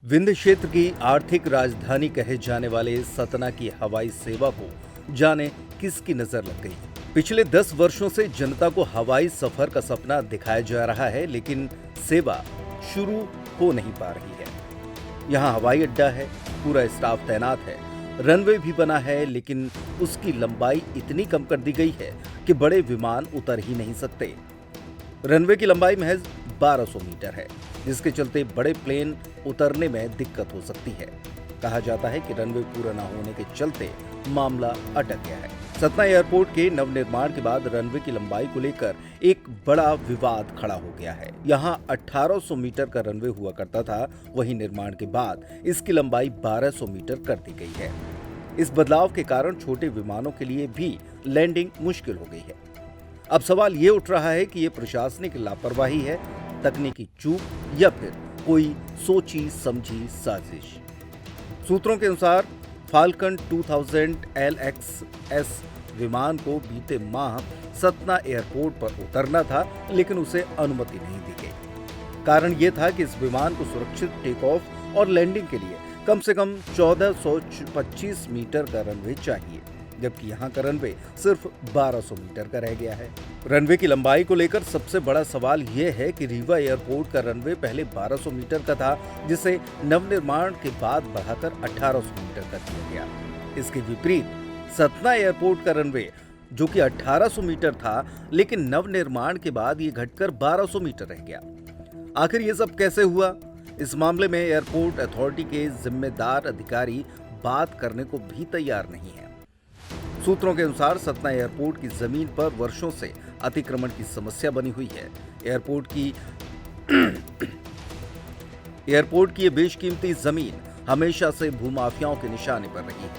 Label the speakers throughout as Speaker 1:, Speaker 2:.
Speaker 1: विंध्य क्षेत्र की आर्थिक राजधानी कहे जाने वाले सतना की हवाई सेवा को जाने किसकी नजर लग गई। पिछले 10 वर्षों से जनता को हवाई सफर का सपना दिखाया जा रहा है, लेकिन सेवा शुरू हो नहीं पा रही है। यहाँ हवाई अड्डा है, पूरा स्टाफ तैनात है, रनवे भी बना है, लेकिन उसकी लंबाई इतनी कम कर दी गई है कि बड़े विमान उतर ही नहीं सकते। रनवे की लंबाई महज 1200 मीटर है, जिसके चलते बड़े प्लेन उतरने में दिक्कत हो सकती है। कहा जाता है कि रनवे पूरा न होने के चलते मामला अटक गया है। सतना एयरपोर्ट के नवनिर्माण के बाद रनवे की लंबाई को लेकर एक बड़ा विवाद खड़ा हो गया है। यहाँ 1800 मीटर का रनवे हुआ करता था, वहीं निर्माण के बाद इसकी लंबाई 1200 मीटर कर दी गई है। इस बदलाव के कारण छोटे विमानों के लिए भी लैंडिंग मुश्किल हो गई है। अब सवाल ये उठ रहा है कि ये प्रशासनिक लापरवाही है, तकनीकी चूक, या फिर कोई सोची समझी साजिश। सूत्रों के अनुसार फाल्कन 2000 LXS विमान को बीते माह सतना एयरपोर्ट पर उतरना था, लेकिन उसे अनुमति नहीं दी गई। कारण ये था कि इस विमान को सुरक्षित टेक ऑफ और लैंडिंग के लिए कम से कम 1425 मीटर का रनवे चाहिए, जबकि यहाँ का रनवे सिर्फ 1200 मीटर का रह गया है। रनवे की लंबाई को लेकर सबसे बड़ा सवाल यह है कि रीवा एयरपोर्ट का रनवे पहले 1200 मीटर का था, जिसे नवनिर्माण के बाद बढ़ाकर 1800 मीटर कर दिया गया। इसके विपरीत सतना एयरपोर्ट का रनवे, जो कि 1800 मीटर था, लेकिन नवनिर्माण के बाद ये घटकर 1200 मीटर रह गया। आखिर ये सब कैसे हुआ? इस मामले में एयरपोर्ट अथॉरिटी के जिम्मेदार अधिकारी बात करने को भी तैयार नहीं है। सूत्रों के अनुसार सतना एयरपोर्ट की जमीन पर वर्षों से अतिक्रमण की समस्या बनी हुई है। एयरपोर्ट की ये बेशकीमती जमीन हमेशा से भूमाफियाओं के निशाने पर रही है।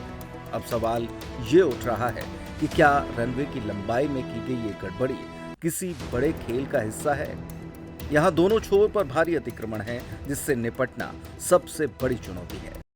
Speaker 1: अब सवाल ये उठ रहा है कि क्या रनवे की लंबाई में की गई ये गड़बड़ी किसी बड़े खेल का हिस्सा है? यहाँ दोनों छोर पर भारी अतिक्रमण है, जिससे निपटना सबसे बड़ी चुनौती है।